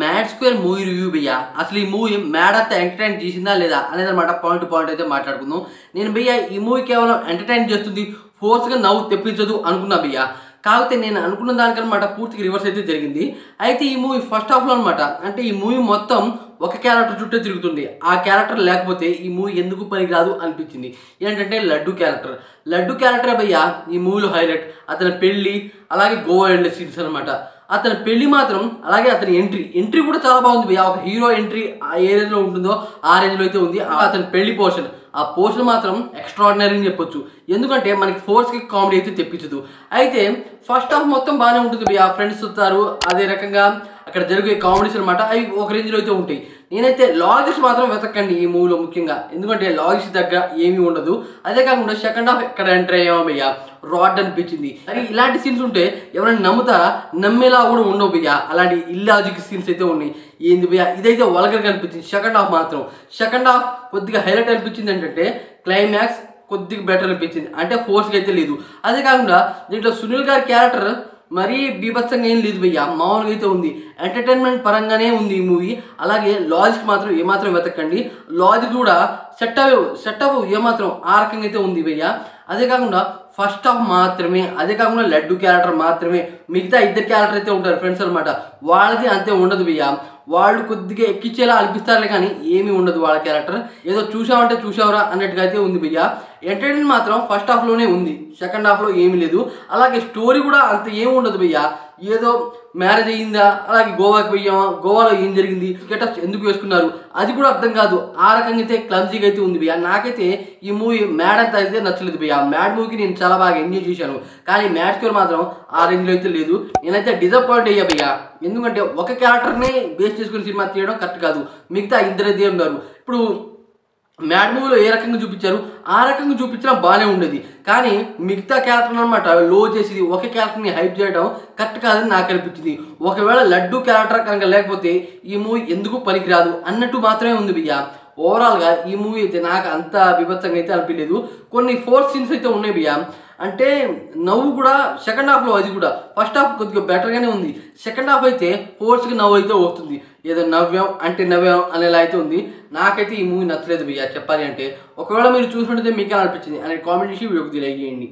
Mad square movie review భయ్యా. అసలు ఈ మూవీ మ్యాడ్ అంతా ఎంటర్టైన్ చేసిందా లేదా అనేది అనమాట పాయింట్ టు పాయింట్ అయితే మాట్లాడుకుందాం. నేను భయ్యా ఈ మూవీ కేవలం ఎంటర్టైన్ చేస్తుంది, ఫోర్స్గా నవ్వు తెప్పించదు అనుకున్నా భయ్యా. కాకపోతే నేను అనుకున్న దానికనమాట పూర్తిగా రివర్స్ అయితే జరిగింది. అయితే ఈ మూవీ ఫస్ట్ హాఫ్లో అనమాట, అంటే ఈ మూవీ మొత్తం ఒక క్యారెక్టర్ చుట్టే తిరుగుతుంది. ఆ క్యారెక్టర్ లేకపోతే ఈ మూవీ ఎందుకు పనికిరాదు అనిపించింది. ఏంటంటే లడ్డు క్యారెక్టర్. లడ్డు క్యారెక్టర్ భయ్యా ఈ మూవీలో హైలైట్. అతని పెళ్ళి, అలాగే గోవా వెళ్ళే సీన్స్ అనమాట. అతని పెళ్లి మాత్రం, అలాగే అతని ఎంట్రీ కూడా చాలా బాగుంది భయ్యా. ఒక హీరో ఎంట్రీ ఏ రేంజ్లో ఉంటుందో ఆ రేంజ్లో అయితే ఉంది. అతని పెళ్లి పోర్షన్, ఆ పోర్షన్ మాత్రం ఎక్స్ట్రాడినరీ అని చెప్పొచ్చు. ఎందుకంటే మనకి ఫోర్స్కి కామెడీ అయితే తెప్పించదు. అయితే ఫస్ట్ హాఫ్ మొత్తం బాగానే ఉంటుంది భయ్యా. ఫ్రెండ్స్ వస్తారు, అదే రకంగా అక్కడ జరిగే కామెడీస్ అనమాట, అవి ఒక రేంజ్లో అయితే ఉంటాయి. నేనైతే లాజిక్స్ మాత్రం వెతకండి ఈ మూవీలో ముఖ్యంగా, ఎందుకంటే లాజిక్స్ దగ్గర ఏమీ ఉండదు. అదే కాకుండా సెకండ్ హాఫ్ ఎక్కడ ఎంటర్ అయ్యామో భయ్యా, రాడ్ అనిపించింది. మరి ఇలాంటి సీన్స్ ఉంటే ఎవరైనా నమ్ముతారా? నమ్మేలా కూడా ఉండవు భయ్యా. అలాంటి ఇల్లాజిక్ సీన్స్ అయితే ఉన్నాయి. ఏంది భయ్యా, ఇదైతే వల్గర్గా అనిపించింది. సెకండ్ హాఫ్ మాత్రం, సెకండ్ హాఫ్ కొద్దిగా హైలైట్ అనిపించింది. ఏంటంటే క్లైమాక్స్ కొద్దిగా బెటర్ అనిపించింది, అంటే ఫోర్స్గా అయితే లేదు. అదే కాకుండా దీంట్లో సునీల్ గారి క్యారెక్టర్ మరీ బీభత్సంగా ఏం లేదు భయ్యా, మామూలుగా అయితే ఉంది. ఎంటర్టైన్మెంట్ పరంగానే ఉంది ఈ మూవీ. అలాగే లాజిక్ మాత్రం ఏమాత్రం వెతకండి, లాజిక్ కూడా సెట్ అవ్వవు ఏమాత్రం, ఆ రకంగా అయితే ఉంది భయ్యా. అదే కాకుండా ఫస్ట్ హాఫ్ మాత్రమే, అదే కాకుండా లడ్డు క్యారెక్టర్ మాత్రమే, మిగతా ఇద్దరు క్యారెక్టర్ అయితే ఉంటారు ఫ్రెండ్స్ అనమాట, వాళ్ళది అంతే ఉండదు భయ్యా. వాళ్ళు కొద్దిగా ఎక్కించేలా అనిపిస్తారులే కానీ ఏమీ ఉండదు వాళ్ళ క్యారెక్టర్. ఏదో చూసామంటే చూసావరా అన్నట్టుగా అయితే ఉంది భయ్యా. ఎంటర్టైన్మెంట్ మాత్రం ఫస్ట్ హాఫ్లోనే ఉంది, సెకండ్ హాఫ్లో ఏమీ లేదు. అలాగే స్టోరీ కూడా అంత ఏమి ఉండదు భయ్యా. ఏదో మ్యారేజ్ అయ్యిందా, అలాగే గోవాకి పోయామా, గోవాలో ఏం జరిగింది, గెటప్స్ ఎందుకు వేసుకున్నారు, అది కూడా అర్థం కాదు. ఆ రకంగా అయితే క్లమ్జీగా అయితే ఉంది భయ్యా. నాకైతే ఈ మూవీ మ్యాడ్ అంతా అయితే నచ్చలేదు భయ్యా. మ్యాడ్ మూవీకి నేను చాలా బాగా ఎంజాయ్ చేశాను, కానీ మ్యాడ్ స్కోర్ మాత్రం ఆ రేంజ్లో అయితే లేదు. నేనైతే డిసప్పాయింట్ అయ్యా భయ్యా. ఎందుకంటే ఒక క్యారెక్టర్ని బేస్ చేసుకుని సినిమా తీయడం కరెక్ట్ కాదు, మిగతా ఇద్దరైతే ఉన్నారు. ఇప్పుడు మ్యాడ్ మూవీలో ఏ రకంగా చూపించారు ఆ రకంగా చూపించినా బాగానే ఉండేది, కానీ మిగతా క్యారెక్టర్ అనమాట లో చేసి ఒక క్యారెక్టర్ని హైప్ చేయడం కరెక్ట్ కాదని నాకు అనిపించింది. ఒకవేళ లడ్డు క్యారెక్టర్ కనుక లేకపోతే ఈ మూవీ ఎందుకు పనికిరాదు అన్నట్టు మాత్రమే ఉంది భయ్యా. ఓవరాల్గా ఈ మూవీ అయితే నాకు అంత బీభత్సంగా అయితే అనిపించలేదు. కొన్ని ఫోర్స్ సీన్స్ అయితే ఉన్నాయి భయ్యా. అంటే నవ్వు కూడా సెకండ్ హాఫ్లో, అది కూడా ఫస్ట్ హాఫ్ కొద్దిగా బెటర్గానే ఉంది. సెకండ్ హాఫ్ అయితే ఫోర్స్కి నవ్వు అయితే వస్తుంది, ఏదో నవ్వాం అనేలా అయితే ఉంది. నాకైతే ఈ మూవీ నచ్చలేదు భయ్యా చెప్పాలి అంటే. ఒకవేళ మీరు చూసినట్టయితే మీకు ఎలా అనిపించింది అనేది కామెంట్ చేసి వీడియోకి తెలియజేయండి.